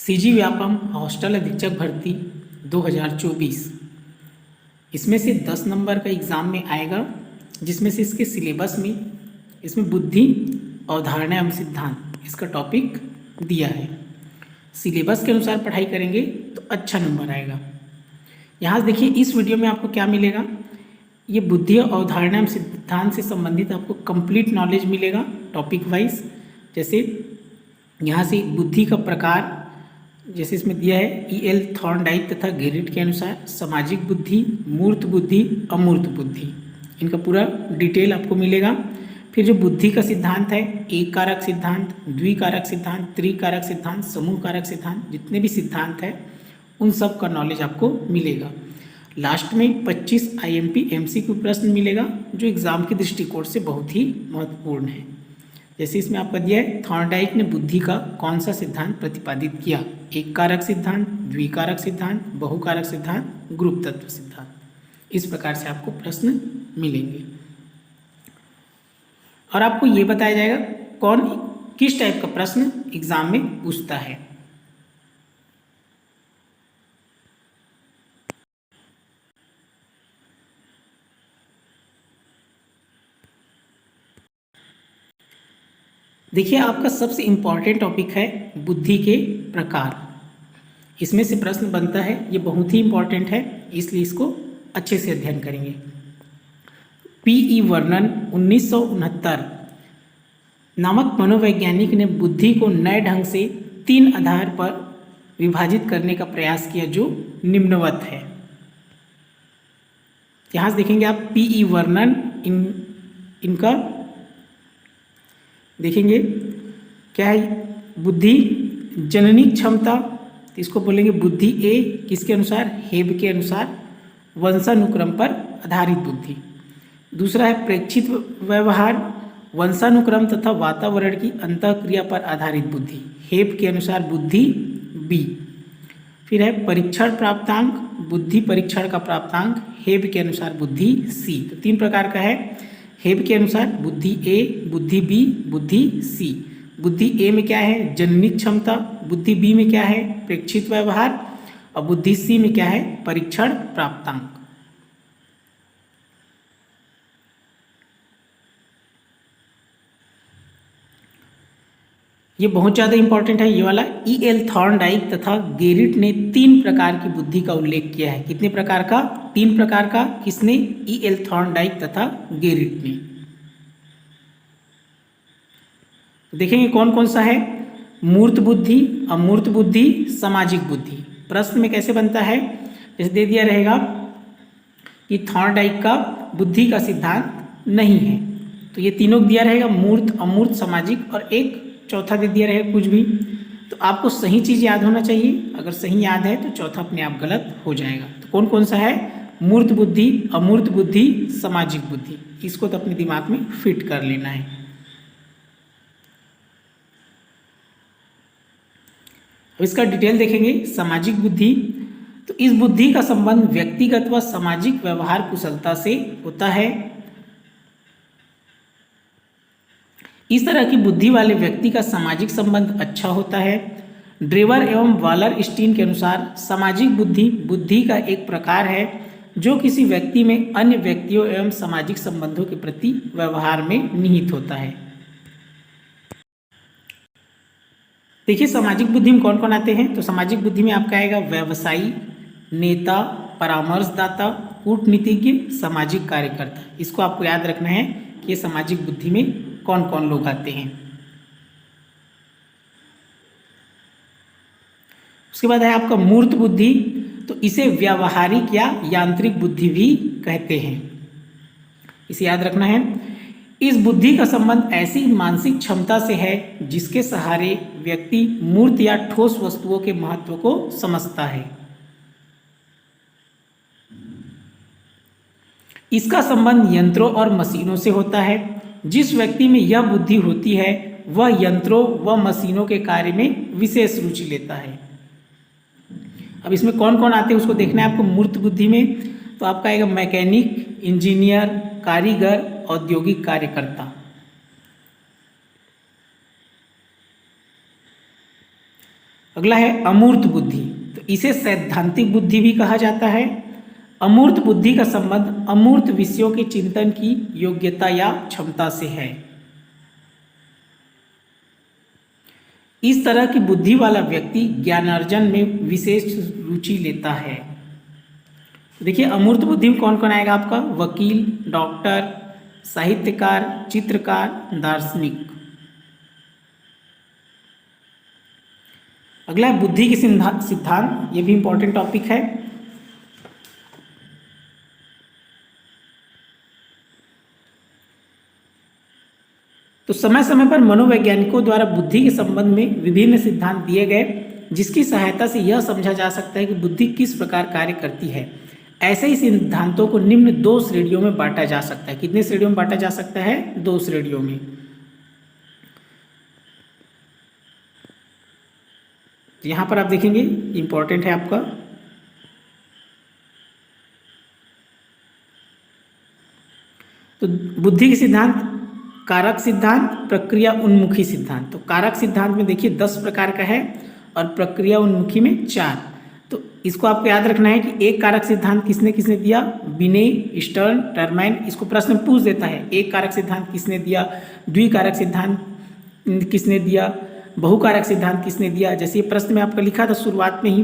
CG Vyapam hostel अधीक्षक भर्ती 2024। इसमें से 10 नंबर का एग्ज़ाम में आएगा, जिसमें से इसके सिलेबस में इसमें बुद्धि अवधारणा एवं सिद्धांत इसका टॉपिक दिया है। सिलेबस के अनुसार पढ़ाई करेंगे तो अच्छा नंबर आएगा। यहाँ देखिए इस वीडियो में आपको क्या मिलेगा, ये बुद्धि अवधारणा एवं सिद्धांत से संबंधित आपको कंप्लीट नॉलेज मिलेगा टॉपिक वाइज। जैसे यहाँ से बुद्धि का प्रकार जैसे इसमें दिया है E.L. थॉर्नडाइक तथा गेरिट के अनुसार सामाजिक बुद्धि, मूर्त बुद्धि, अमूर्त बुद्धि, इनका पूरा डिटेल आपको मिलेगा। फिर जो बुद्धि का सिद्धांत है, एक कारक सिद्धांत, द्विकारक सिद्धांत, त्रिकारक सिद्धांत, समूह कारक सिद्धांत, जितने भी सिद्धांत है उन सब का नॉलेज आपको मिलेगा। लास्ट में 25 IMP MCQ प्रश्न मिलेगा जो एग्जाम के दृष्टिकोण से बहुत ही महत्वपूर्ण है। जैसे इसमें आपका दिया है थॉर्नडाइक ने बुद्धि का कौन सा सिद्धांत प्रतिपादित किया, एक कारक सिद्धांत, द्विकारक सिद्धांत, बहुकारक सिद्धांत, ग्रुप तत्व सिद्धांत। इस प्रकार से आपको प्रश्न मिलेंगे और आपको ये बताया जाएगा कौन किस टाइप का प्रश्न एग्जाम में पूछता है। देखिए आपका सबसे इम्पॉर्टेंट टॉपिक है बुद्धि के प्रकार। इसमें से प्रश्न बनता है, ये बहुत ही इम्पॉर्टेंट है, इसलिए इसको अच्छे से अध्ययन करेंगे। P.E. वर्नन 1969 नामक मनोवैज्ञानिक ने बुद्धि को नए ढंग से 3 आधार पर विभाजित करने का प्रयास किया जो निम्नवत है। यहाँ से देखेंगे आप P.E. वर्नन इनका देखेंगे क्या है, बुद्धि जननिक क्षमता, इसको बोलेंगे बुद्धि ए, किसके अनुसार, हेब के अनुसार, वंशानुक्रम पर आधारित बुद्धि। दूसरा है प्रेक्षित व्यवहार, वंशानुक्रम तथा वातावरण की अंतःक्रिया पर आधारित बुद्धि, हेब के अनुसार बुद्धि बी। फिर है परीक्षण प्राप्तांक, बुद्धि परीक्षण का प्राप्तांक, हेब के अनुसार बुद्धि सी। तो 3 प्रकार का है। हेब के अनुसार बुद्धि ए, बुद्धि बी, बुद्धि सी। बुद्धि ए में क्या है, जननिक क्षमता, बुद्धि बी में क्या है, प्रेक्षित व्यवहार, और बुद्धि सी में क्या है, परीक्षण प्राप्तांक। ये बहुत ज़्यादा इंपॉर्टेंट है ये वाला। E.L. थॉर्नडाइक तथा गेरिट ने 3 प्रकार की बुद्धि का उल्लेख किया है। कितने प्रकार का, 3 प्रकार का। किसने, E.L. थॉर्नडाइक तथा गेरिट ने। देखेंगे कौन कौन सा है, मूर्त बुद्धि, अमूर्त बुद्धि, सामाजिक बुद्धि। प्रश्न में कैसे बनता है, जैसे दे दिया रहेगा कि थॉर्नडाइक का बुद्धि का सिद्धांत नहीं है, तो ये तीनों दिया रहेगा, मूर्त, अमूर्त, सामाजिक, और एक चौथा दे दिया रहेगा कुछ भी। तो आपको सही चीज़ याद होना चाहिए, अगर सही याद है तो चौथा अपने आप गलत हो जाएगा। तो कौन कौन सा है, मूर्त बुद्धि, अमूर्त बुद्धि, सामाजिक बुद्धि, इसको तो अपने दिमाग में फिट कर लेना है। अब इसका डिटेल देखेंगे। सामाजिक बुद्धि, तो इस बुद्धि का संबंध व्यक्तिगत व सामाजिक व्यवहार कुशलता से होता है। इस तरह की बुद्धि वाले व्यक्ति का सामाजिक संबंध अच्छा होता है। ड्रेवर एवं वालरस्टीन के अनुसार सामाजिक बुद्धि बुद्धि का एक प्रकार है जो किसी व्यक्ति में अन्य व्यक्तियों एवं सामाजिक संबंधों के प्रति व्यवहार में निहित होता है। देखिए सामाजिक बुद्धि में कौन कौन आते हैं, तो सामाजिक बुद्धि में आपका आएगा व्यवसायी, नेता, परामर्शदाता, कूटनीतिज्ञ, सामाजिक कार्यकर्ता। इसको आपको याद रखना है कि ये सामाजिक बुद्धि में कौन कौन लोग आते हैं। उसके बाद है आपका मूर्त बुद्धि, तो इसे व्यावहारिक या यांत्रिक बुद्धि भी कहते हैं, इसे याद रखना है। इस बुद्धि का संबंध ऐसी मानसिक क्षमता से है जिसके सहारे व्यक्ति मूर्त या ठोस वस्तुओं के महत्व को समझता है। इसका संबंध यंत्रों और मशीनों से होता है। जिस व्यक्ति में यह बुद्धि होती है वह यंत्रों व मशीनों के कार्य में विशेष रुचि लेता है। अब इसमें कौन कौन आते हैं उसको देखना है आपको। मूर्त बुद्धि में तो आपका आएगा मैकेनिक, इंजीनियर, कारीगर, औद्योगिक कार्यकर्ता। अगला है अमूर्त बुद्धि, तो इसे सैद्धांतिक बुद्धि भी कहा जाता है। अमूर्त बुद्धि का संबंध अमूर्त विषयों के चिंतन की योग्यता या क्षमता से है। इस तरह की बुद्धि वाला व्यक्ति ज्ञानार्जन में विशेष रुचि लेता है। देखिए अमूर्त बुद्धि में कौन कौन आएगा आपका, वकील, डॉक्टर, साहित्यकार, चित्रकार, दार्शनिक। अगला है बुद्धि के सिद्धांत, ये भी इंपॉर्टेंट टॉपिक है। तो समय समय पर मनोवैज्ञानिकों द्वारा बुद्धि के संबंध में विभिन्न सिद्धांत दिए गए, जिसकी सहायता से यह समझा जा सकता है कि बुद्धि किस प्रकार कार्य करती है। ऐसे ही सिद्धांतों को निम्न 2 श्रेणियों में बांटा जा सकता है। कितने श्रेणियों में बांटा जा सकता है, 2 श्रेणियों में। तो यहां पर आप देखेंगे इंपॉर्टेंट है आपका, तो बुद्धि के सिद्धांत, कारक सिद्धांत, प्रक्रिया उन्मुखी सिद्धांत। तो कारक सिद्धांत में देखिए 10 प्रकार का है और प्रक्रिया उन्मुखी में 4। तो इसको आपको याद रखना है कि एक कारक सिद्धांत किसने किसने दिया, बिने, स्टर्न, टर्माइन। इसको प्रश्न पूछ देता है, एक कारक सिद्धांत किसने दिया, द्विकारक सिद्धांत किसने दिया, बहुकारक सिद्धांत किसने दिया। जैसे ये प्रश्न में आपका लिखा था शुरुआत में ही,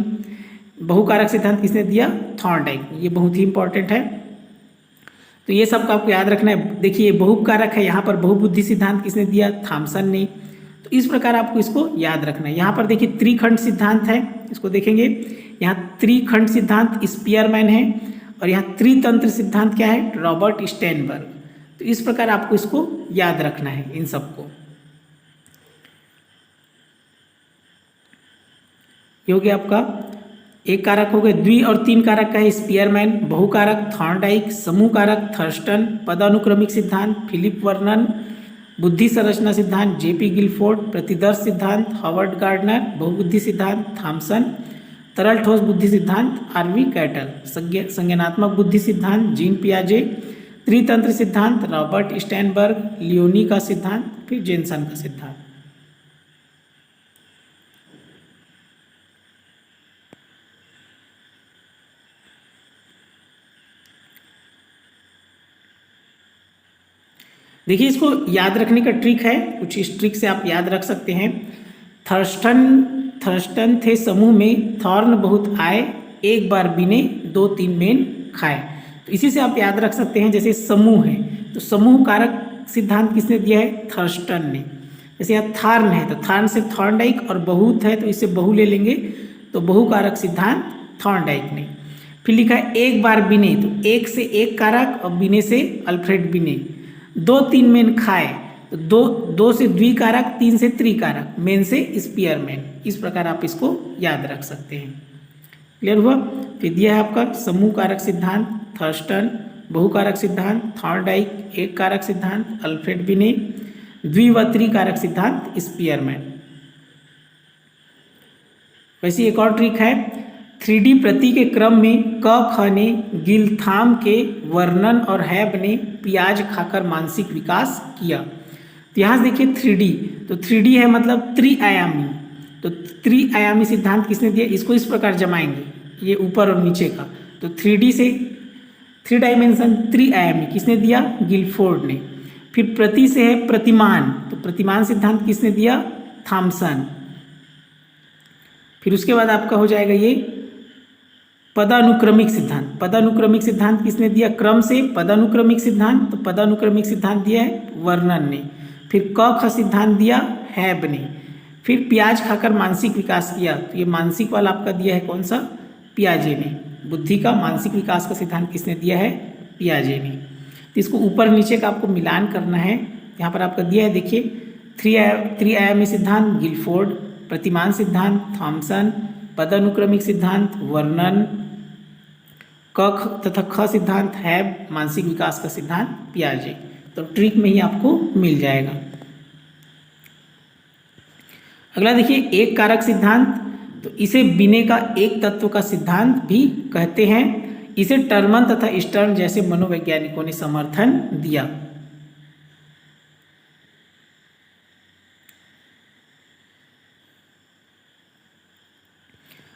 बहुकारक सिद्धांत किसने दिया, थॉर्नडाइक। ये बहुत ही इंपॉर्टेंट है, तो ये सब का आपको याद रखना है। देखिए बहुकारक है, यहाँ पर बहुबुद्धि सिद्धांत किसने दिया, थॉमसन ने। तो इस प्रकार आपको इसको याद रखना है। यहाँ पर देखिए त्रिखंड सिद्धांत है, इसको देखेंगे, यहाँ त्रिखंड सिद्धांत स्पीयरमैन है, और यहाँ त्रितंत्र सिद्धांत क्या है, रॉबर्ट स्टेनबर्ग। तो इस प्रकार आपको इसको याद रखना है इन सबको। ये हो गया आपका एक कारक हो गए, द्वि और 3 कारक का है स्पीयरमैन, बहुकारक थॉर्नडाइक, समूह कारक थर्स्टन, पदानुक्रमिक सिद्धांत फिलिप वर्नन, बुद्धि संरचना सिद्धांत जेपी गिलफोर्ड, प्रतिदर्श सिद्धांत हार्वर्ड गार्डनर, बहुबुद्धि सिद्धांत थॉमसन, तरल ठोस बुद्धि सिद्धांत आरवी कैटल, संज्ञानात्मक बुद्धि सिद्धांत जीन पियाजे, त्रितंत्र सिद्धांत रॉबर्ट स्टेनबर्ग, लियोनी का सिद्धांत, फिर जेनसन का सिद्धांत। देखिए इसको याद रखने का ट्रिक है, कुछ इस ट्रिक से आप याद रख सकते हैं। थर्स्टन थे समूह में, थॉर्न बहुत आए, एक बार बिने 2-3 मेन खाए। तो इसी से आप याद रख सकते हैं, जैसे समूह है तो समूह कारक सिद्धांत किसने दिया है, थर्स्टन ने। जैसे यहाँ थार्न है तो थार्न से थॉर्नडाइक, और बहुत है तो इससे बहु ले लेंगे, तो बहु कारक सिद्धांत थॉर्नडाइक ने। फिर लिखा है एक बार बिने, तो एक से एक कारक और बिने से अल्फ्रेड बिने। 2-3 मेन खाए, तो 2 से द्विकारक, 3 से त्रिकारक, मेन से स्पीयरमैन। इस प्रकार आप इसको याद रख सकते हैं। क्लियर हुआ। फिर दिया है आपका समूह कारक सिद्धांत थर्स्टन, बहुकारक सिद्धांत थॉर्नडाइक, एक कारक सिद्धांत अल्फ्रेड बिने, द्वि व त्रिकारक सिद्धांत स्पीयरमैन। वैसे एक और ट्रिक है, 3D प्रति के क्रम में क ख ने, गिलथाम के, वर्नन और हैब ने प्याज खाकर मानसिक विकास किया। तो यहाँ से देखिए 3D, तो 3D है मतलब त्रिआयामी। तो त्रिआयामी सिद्धांत किसने दिया, इसको इस प्रकार जमाएंगे, ये ऊपर और नीचे का। तो 3D से 3 डायमेंशन त्रिआयामी किसने दिया, गिलफोर्ड ने। फिर प्रति से है प्रतिमान, तो प्रतिमान सिद्धांत किसने दिया, थॉमसन। फिर उसके बाद आपका हो जाएगा ये पदानुक्रमिक सिद्धांत। पदानुक्रमिक सिद्धांत किसने दिया, क्रम से पदानुक्रमिक सिद्धांत, तो पदानुक्रमिक सिद्धांत दिया है वर्नन ने। फिर क ख सिद्धांत दिया हैब ने। फिर प्याज खाकर मानसिक विकास किया, तो ये मानसिक वाला आपका दिया है कौन सा, पियाजे ने। बुद्धि का मानसिक विकास का सिद्धांत किसने दिया है, पियाजे ने। तो इसको ऊपर नीचे का आपको मिलान करना है। यहाँ पर आपका दिया है देखिए, त्रिआयामी सिद्धांत गिलफोर्ड, प्रतिमान सिद्धांत थॉमसन, पदानुक्रमिक सिद्धांत वर्नन, क तथा ख सिद्धांत हैब, मानसिक विकास का सिद्धांत पियाजे। तो ट्रिक में ही आपको मिल जाएगा। अगला देखिए एक कारक सिद्धांत, तो इसे बिने का एक तत्व का सिद्धांत भी कहते हैं। इसे टर्मन तथा स्टर्न जैसे मनोवैज्ञानिकों ने समर्थन दिया।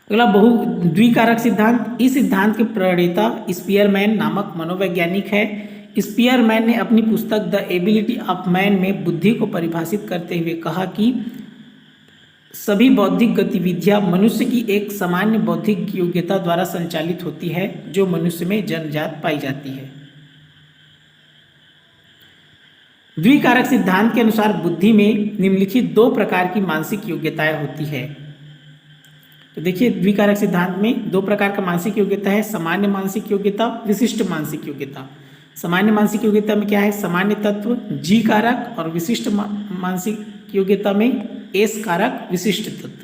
अगला बहु द्विकारक सिद्धांत। इस सिद्धांत के प्रणेता स्पीयरमैन नामक मनोवैज्ञानिक है। स्पीयरमैन ने अपनी पुस्तक द एबिलिटी ऑफ मैन में बुद्धि को परिभाषित करते हुए कहा कि सभी बौद्धिक गतिविधियां मनुष्य की एक सामान्य बौद्धिक योग्यता द्वारा संचालित होती है जो मनुष्य में जन्मजात पाई जाती है। द्विकारक सिद्धांत के अनुसार बुद्धि में निम्नलिखित दो प्रकार की मानसिक योग्यताएं होती है। तो देखिए, द्विकारक सिद्धांत में दो प्रकार का मानसिक योग्यता है, सामान्य मानसिक योग्यता, विशिष्ट मानसिक योग्यता। सामान्य मानसिक योग्यता में क्या है? सामान्य तत्व जी कारक, और विशिष्ट मानसिक योग्यता में एस कारक विशिष्ट तत्व।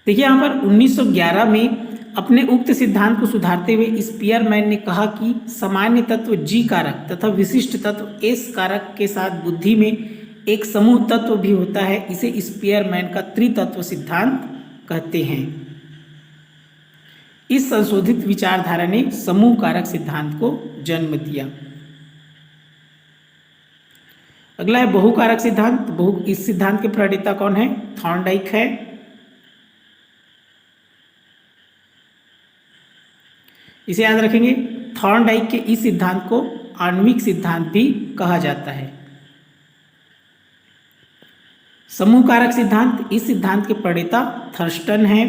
देखिए यहाँ पर 1911 में अपने उक्त सिद्धांत को सुधारते हुए स्पीयरमैन ने कहा कि सामान्य तत्व जी कारक तथा विशिष्ट तत्व एस कारक के साथ बुद्धि में एक समूह तत्व भी होता है। इसे स्पीयरमैन का त्रितत्व सिद्धांत कहते हैं। इस संशोधित विचारधारा ने समूह कारक सिद्धांत को जन्म दिया। अगला है बहुकारक सिद्धांत। इस सिद्धांत के प्रणेता कौन है? थॉर्नडाइक है। इसे याद रखेंगे, थॉर्नडाइक के इस सिद्धांत को आणविक सिद्धांत भी कहा जाता है। समूह कारक सिद्धांत। इस सिद्धांत के प्रणेता थर्स्टन है।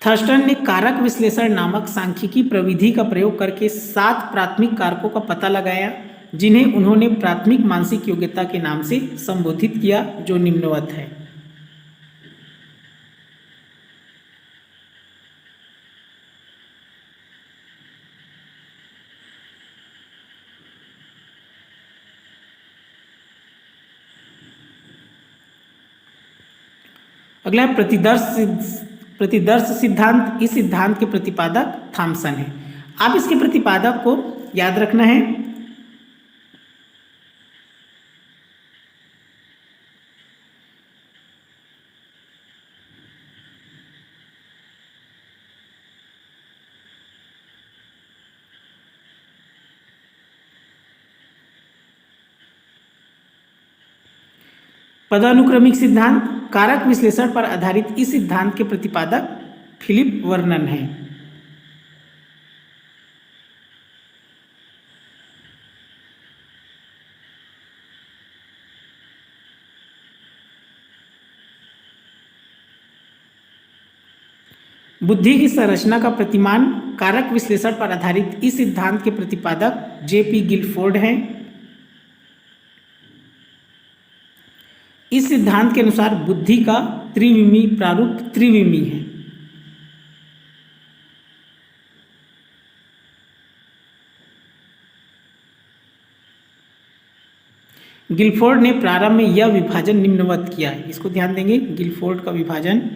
थर्स्टन ने कारक विश्लेषण नामक सांख्यिकी प्रविधि का प्रयोग करके 7 प्राथमिक कारकों का पता लगाया, जिन्हें उन्होंने प्राथमिक मानसिक योग्यता के नाम से संबोधित किया, जो निम्नवत है। अगला है प्रतिदर्श सिद्धांत। इस सिद्धांत के प्रतिपादक थॉमसन है। आप इसके प्रतिपादक को याद रखना है। पदानुक्रमिक सिद्धांत। कारक विश्लेषण पर आधारित इस सिद्धांत के प्रतिपादक फिलिप वर्नन है। बुद्धि की संरचना का प्रतिमान कारक विश्लेषण पर आधारित इस सिद्धांत के प्रतिपादक जेपी गिलफोर्ड हैं। इस सिद्धांत के अनुसार बुद्धि का त्रिविमी प्रारूप त्रिविमी है। गिलफोर्ड ने प्रारंभ में यह विभाजन निम्नवत किया है। इसको ध्यान देंगे, गिलफोर्ड का विभाजन।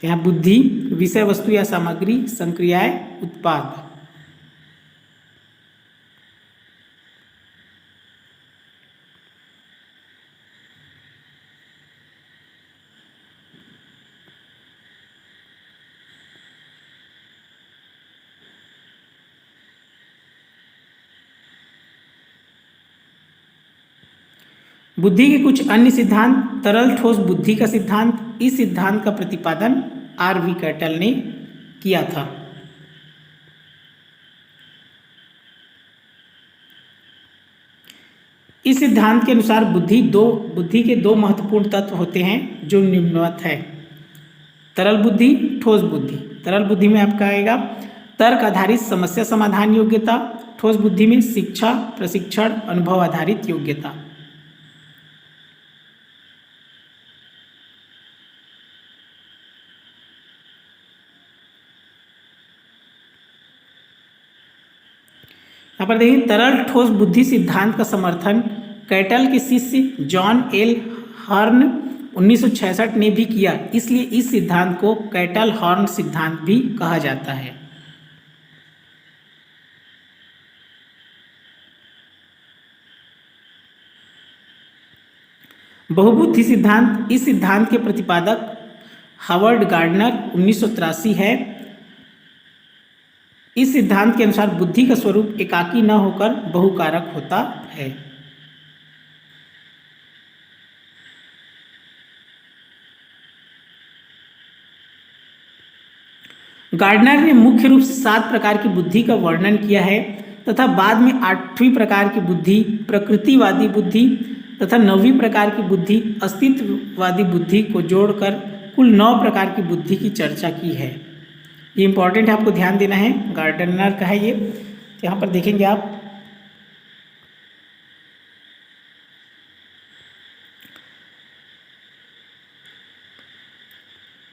यहाँ बुद्धि, विषय वस्तु या सामग्री, संक्रियाएं, उत्पाद। बुद्धि के कुछ अन्य सिद्धांत। तरल ठोस बुद्धि का सिद्धांत। इस सिद्धांत का प्रतिपादन आर.वी. कैटल ने किया था। इस सिद्धांत के अनुसार बुद्धि के दो महत्वपूर्ण तत्व होते हैं, जो निम्नवत है। तरल बुद्धि, ठोस बुद्धि। तरल बुद्धि में आपका आएगा तर्क आधारित समस्या समाधान योग्यता। ठोस बुद्धि में शिक्षा, प्रशिक्षण, अनुभव आधारित योग्यता। यहाँ पर देखिए, तरल ठोस बुद्धि सिद्धांत का समर्थन कैटल के शिष्य जॉन एल हर्न 1966 ने भी किया, इसलिए इस सिद्धांत को कैटल हॉर्न सिद्धांत भी कहा जाता है। बहुबुद्धि सिद्धांत, इस सिद्धांत के प्रतिपादक हावर्ड गार्डनर 1983 है। इस सिद्धांत के अनुसार बुद्धि का स्वरूप एकाकी न होकर बहुकारक होता है। गार्डनर ने मुख्य रूप से 7 प्रकार की बुद्धि का वर्णन किया है तथा बाद में 8वीं प्रकार की बुद्धि प्रकृतिवादी बुद्धि तथा 9वीं प्रकार की बुद्धि अस्तित्ववादी बुद्धि को जोड़कर कुल 9 प्रकार की बुद्धि की चर्चा की है। ये इंपॉर्टेंट है, आपको ध्यान देना है, गार्डनर का है ये। यहाँ पर देखेंगे आप,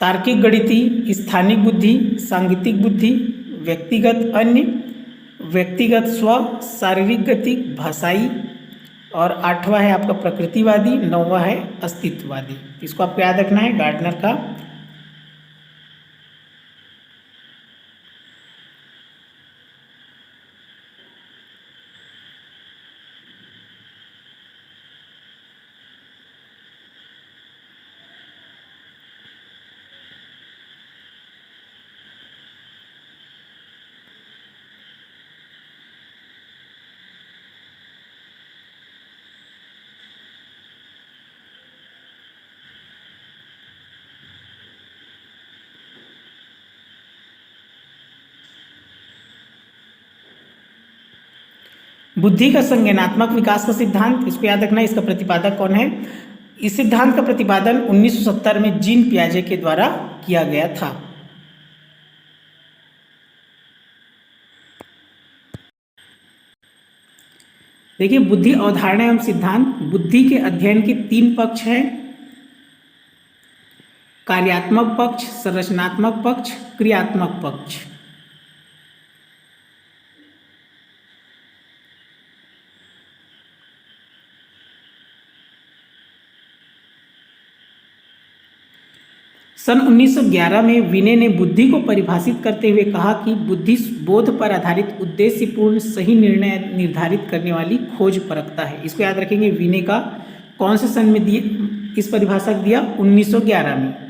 तार्किक गणितीय, स्थानिक बुद्धि, सांगीतिक बुद्धि, व्यक्तिगत अन्य, व्यक्तिगत स्व, शारीरिक गति, भाषाई, और 8वां है आपका प्रकृतिवादी, 9वां है अस्तित्ववादी। इसको आपको याद रखना है गार्डनर का। बुद्धि का संज्ञानात्मक विकास का सिद्धांत, इसको याद रखना है, इसका प्रतिपादक कौन है? इस सिद्धांत का प्रतिपादन 1970 में जीन पियाजे के द्वारा किया गया था। देखिए, बुद्धि अवधारणा एवं सिद्धांत। बुद्धि के अध्ययन के 3 पक्ष हैं, कार्यात्मक पक्ष, संरचनात्मक पक्ष, क्रियात्मक पक्ष। सन 1911 में विने ने बुद्धि को परिभाषित करते हुए कहा कि बुद्धि बोध पर आधारित उद्देश्यपूर्ण सही निर्णय निर्धारित करने वाली खोज परखता है। इसको याद रखेंगे, विने का कौन से सन में दिए इस परिभाषा दिया? 1911 में।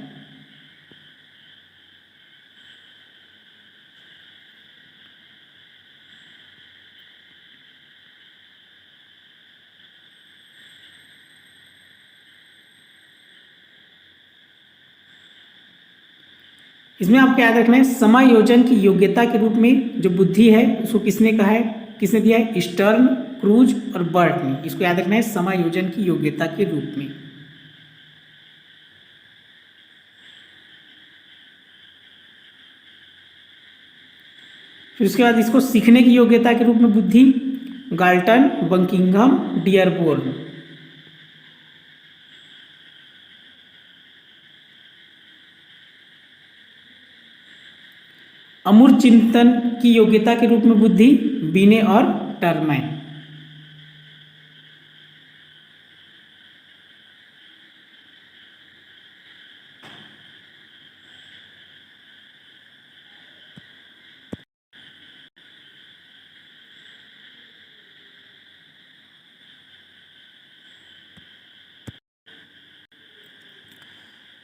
इसमें आपको याद रखना है, समायोजन की योग्यता के रूप में जो बुद्धि है उसको किसने कहा है, किसने दिया है? स्टर्न, क्रूज और बर्ट ने। इसको याद रखना है, समायोजन की योग्यता के रूप में। फिर उसके बाद इसको सीखने की योग्यता के रूप में बुद्धि, गाल्टन, बकिंघम, डियरबोर्न। अमूर्त चिंतन की योग्यता के रूप में बुद्धि, बिने और टर्मैन।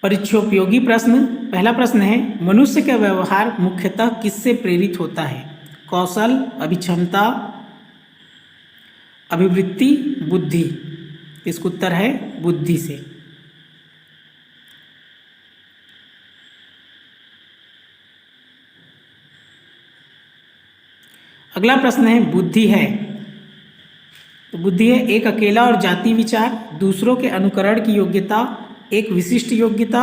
परीक्षोपयोगी प्रश्न। पहला प्रश्न है, मनुष्य का व्यवहार मुख्यतः किससे प्रेरित होता है? कौशल, अभिक्षमता, अभिवृत्ति, बुद्धि। इसका उत्तर है बुद्धि से। अगला प्रश्न है, बुद्धि है तो बुद्धि है एक अकेला और जाति विचार, दूसरों के अनुकरण की योग्यता, एक विशिष्ट योग्यता,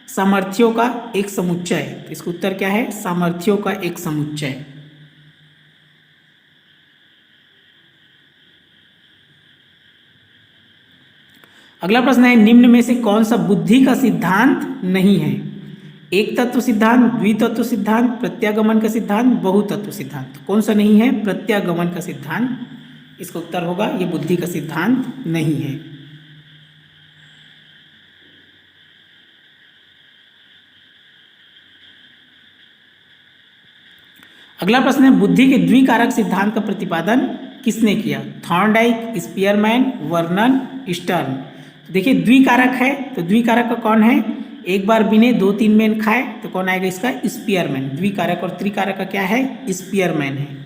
सामर्थ्यों का एक समुच्चय। इसका उत्तर क्या है? सामर्थ्यों का एक समुच्चय। अगला प्रश्न है, निम्न में से कौन सा बुद्धि का सिद्धांत नहीं है? एक तत्व सिद्धांत, द्वितत्व सिद्धांत, प्रत्यागमन का सिद्धांत, बहुतत्व सिद्धांत। कौन सा नहीं है? प्रत्यागमन का सिद्धांत। इसका उत्तर होगा ये बुद्धि का सिद्धांत नहीं है। अगला प्रश्न है बुद्धि के द्विकारक सिद्धांत का प्रतिपादन किसने किया? Thorndike, Spearman, Vernon, stern. देखिए द्विकारक है तो द्विकारक का कौन है? एक बार बिने 2-3 मेन खाए तो कौन आएगा इसका? स्पीयरमैन। द्विकारक और त्रिकारक का क्या है? स्पीयरमैन है।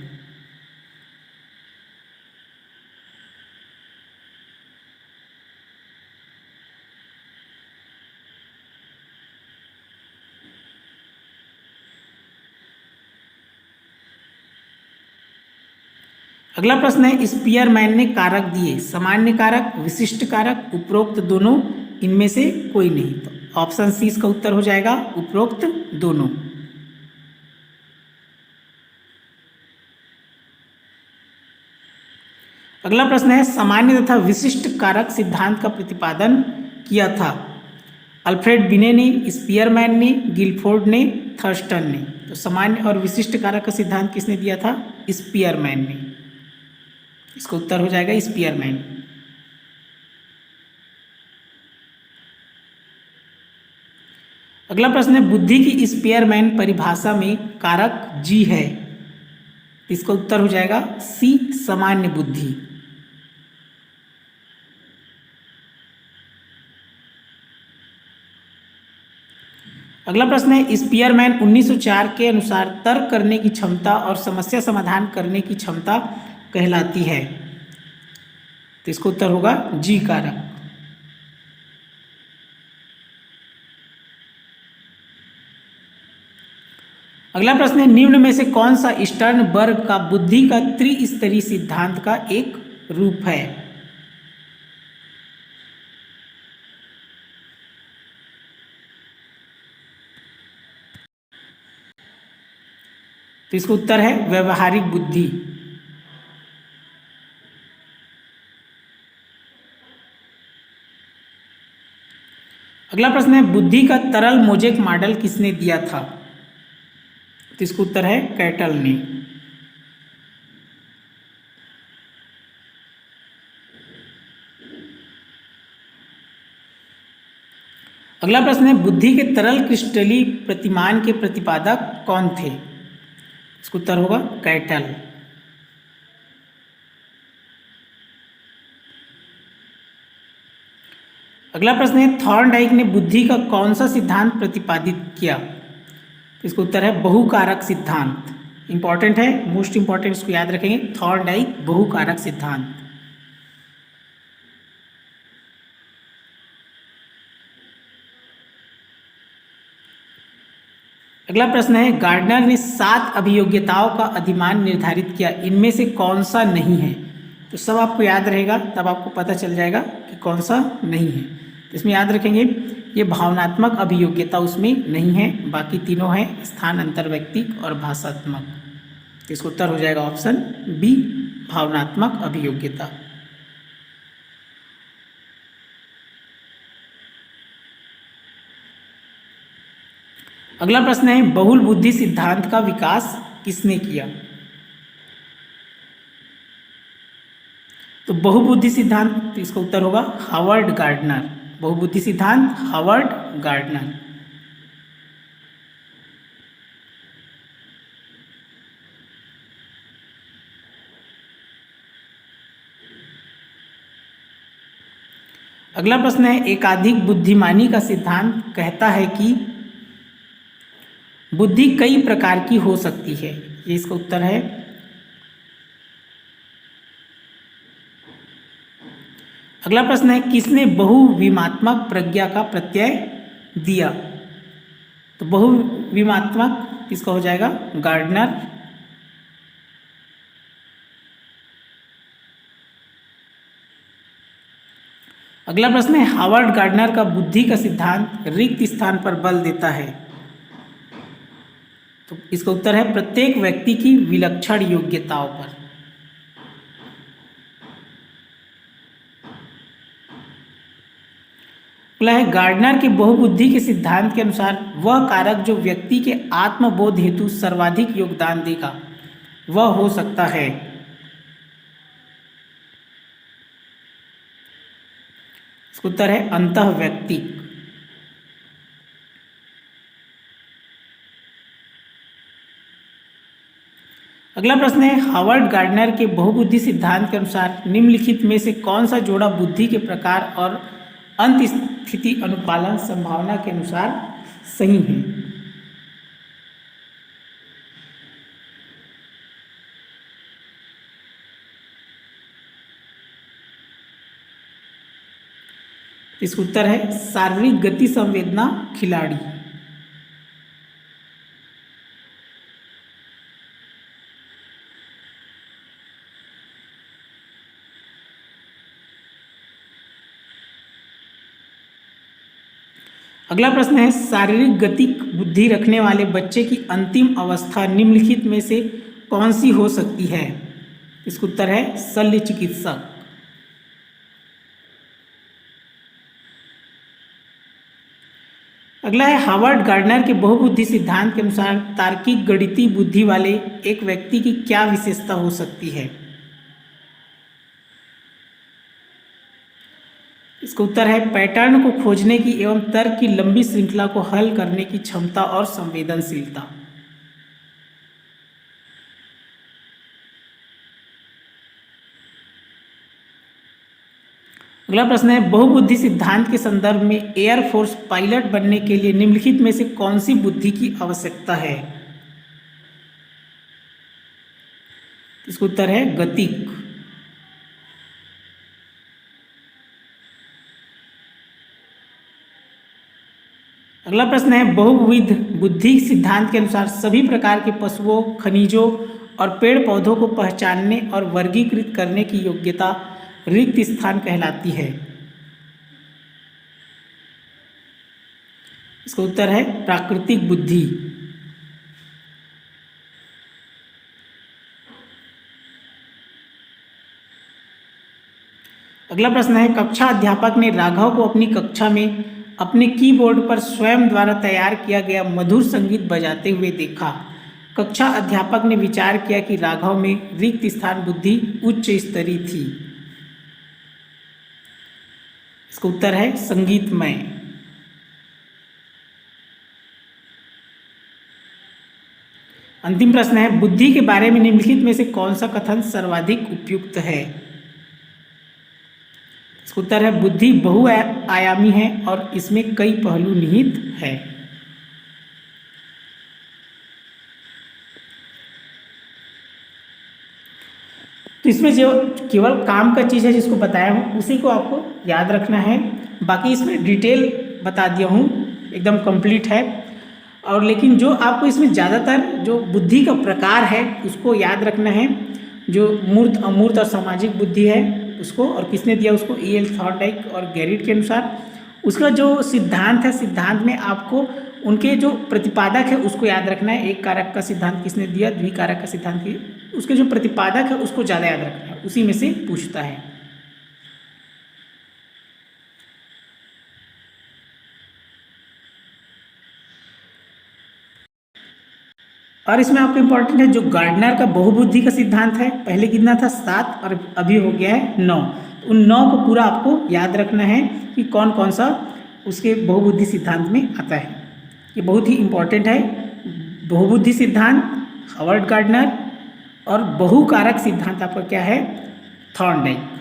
अगला प्रश्न है स्पीयरमैन ने कारक दिए, सामान्य कारक, विशिष्ट कारक, उपरोक्त दोनों, इनमें से कोई नहीं। तो ऑप्शन सी इसका उत्तर हो जाएगा, उपरोक्त दोनों। अगला प्रश्न है सामान्य तथा विशिष्ट कारक सिद्धांत का प्रतिपादन किया था अल्फ्रेड बिने ने, स्पीयरमैन ने, गिलफोर्ड ने, थर्स्टन ने। तो सामान्य और विशिष्ट कारक का सिद्धांत किसने दिया था? स्पीयरमैन ने। इसका उत्तर हो जाएगा स्पीयरमैन। अगला प्रश्न है बुद्धि की स्पीयरमैन परिभाषा में कारक जी है। इसका उत्तर हो जाएगा सी, सामान्य बुद्धि। अगला प्रश्न है स्पीयरमैन 1904 के अनुसार तर्क करने की क्षमता और समस्या समाधान करने की क्षमता कहलाती है। तो इसका उत्तर होगा जी कारक। अगला प्रश्न है निम्न में से कौन सा स्टर्नबर्ग का बुद्धि का त्रिस्तरीय सिद्धांत का एक रूप है? तो इसका उत्तर है व्यवहारिक बुद्धि। अगला प्रश्न है बुद्धि का तरल मोजेक मॉडल किसने दिया था? तो इसका उत्तर है कैटल ने। अगला प्रश्न है बुद्धि के तरल क्रिस्टलीय प्रतिमान के प्रतिपादक कौन थे? इसका उत्तर होगा कैटल। अगला प्रश्न है थॉर्नडाइक ने बुद्धि का कौन सा सिद्धांत प्रतिपादित किया? इसका उत्तर है बहुकारक सिद्धांत। इंपॉर्टेंट है, मोस्ट इंपॉर्टेंट, इसको याद रखेंगे, थॉर्नडाइक बहुकारक सिद्धांत। अगला प्रश्न है गार्डनर ने 7 अभियोग्यताओं का अधिमान निर्धारित किया, इनमें से कौन सा नहीं है? तो सब आपको याद रहेगा, तब आपको पता चल जाएगा कि कौन सा नहीं है। तो इसमें याद रखेंगे ये भावनात्मक अभियोग्यता उसमें नहीं है, बाकी तीनों हैं स्थान, अंतर्वैयक्तिक और भाषात्मक। तो इसका उत्तर हो जाएगा ऑप्शन बी, भावनात्मक अभियोग्यता। अगला प्रश्न है बहुल बुद्धि सिद्धांत का विकास किसने किया? तो बहुबुद्धि सिद्धांत, इसका उत्तर होगा हावर्ड गार्डनर। बहुबुद्धि सिद्धांत हावर्ड गार्डनर। अगला प्रश्न है एकाधिक बुद्धिमानी का सिद्धांत कहता है कि बुद्धि कई प्रकार की हो सकती है। ये इसका उत्तर है। अगला प्रश्न है किसने बहुविमात्मक प्रज्ञा का प्रत्यय दिया? तो बहुविमात्मक इसका हो जाएगा गार्डनर। अगला प्रश्न है हावर्ड गार्डनर का बुद्धि का सिद्धांत रिक्त स्थान पर बल देता है। तो इसका उत्तर है प्रत्येक व्यक्ति की विलक्षण योग्यताओं पर। अगला है गार्डनर के बहुबुद्धि के सिद्धांत के अनुसार वह कारक जो व्यक्ति के आत्मबोध हेतु सर्वाधिक योगदान देगा वह हो सकता है। इसका उत्तर है अंतःवैयक्तिक। अगला प्रश्न है, हावर्ड गार्डनर के बहुबुद्धि सिद्धांत के अनुसार निम्नलिखित में से कौन सा जोड़ा बुद्धि के प्रकार और अंत स्थिति अनुपालन संभावना के अनुसार सही है? इसका उत्तर है शारीरिक गति संवेदना खिलाड़ी। अगला प्रश्न है, शारीरिक गतिक बुद्धि रखने वाले बच्चे की अंतिम अवस्था निम्नलिखित में से कौन सी हो सकती है? इसका उत्तर है शल्य चिकित्सक। अगला है, हावर्ड गार्डनर के बहुबुद्धि सिद्धांत के अनुसार तार्किक गणितीय बुद्धि वाले एक व्यक्ति की क्या विशेषता हो सकती है? इसका उत्तर है पैटर्न को खोजने की एवं तर्क की लंबी श्रृंखला को हल करने की क्षमता और संवेदनशीलता। अगला प्रश्न है, बहुबुद्धि सिद्धांत के संदर्भ में एयरफोर्स पायलट बनने के लिए निम्नलिखित में से कौन सी बुद्धि की आवश्यकता है? इसका उत्तर है गतिक। अगला प्रश्न है, बहुविध बुद्धि सिद्धांत के अनुसार सभी प्रकार के पशुओं, खनिजों और पेड़ पौधों को पहचानने और वर्गीकृत करने की योग्यता रिक्त स्थान कहलाती है। इसका उत्तर है प्राकृतिक बुद्धि। अगला प्रश्न है, कक्षा अध्यापक ने राघव को अपनी कक्षा में अपने कीबोर्ड पर स्वयं द्वारा तैयार किया गया मधुर संगीत बजाते हुए देखा। कक्षा अध्यापक ने विचार किया कि राघव में रिक्त स्थान बुद्धि उच्च स्तरीय थी। इसका उत्तर है संगीतमय। अंतिम प्रश्न है, बुद्धि के बारे में निम्नलिखित में से कौन सा कथन सर्वाधिक उपयुक्त है? इसका उत्तर है बुद्धि बहुआयामी है और इसमें कई पहलू निहित है। तो इसमें जो केवल काम का चीज़ है जिसको बताया हूँ उसी को आपको याद रखना है। बाकी इसमें डिटेल बता दिया हूँ, एकदम कंप्लीट है। और लेकिन जो आपको इसमें ज़्यादातर जो बुद्धि का प्रकार है उसको याद रखना है। जो मूर्त, अमूर्त और सामाजिक बुद्धि है उसको, और किसने दिया उसको, E.L. थॉर्नडाइक और गैरिट के अनुसार। उसका जो सिद्धांत है, सिद्धांत में आपको उनके जो प्रतिपादक है उसको याद रखना है। एक कारक का सिद्धांत किसने दिया, द्विकारक का सिद्धांत, उसके जो प्रतिपादक है उसको ज़्यादा याद रखना है, उसी में से पूछता है। और इसमें आपको इम्पोर्टेंट है जो गार्डनर का बहुबुद्धि का सिद्धांत है, पहले कितना था 7 और अभी हो गया है 9। उन 9 को पूरा आपको याद रखना है कि कौन कौन सा उसके बहुबुद्धि सिद्धांत में आता है। ये बहुत ही इम्पोर्टेंट है। बहुबुद्धि सिद्धांत हावर्ड गार्डनर और बहुकारक सिद्धांत आपका क्या है, थॉर्नडाइक।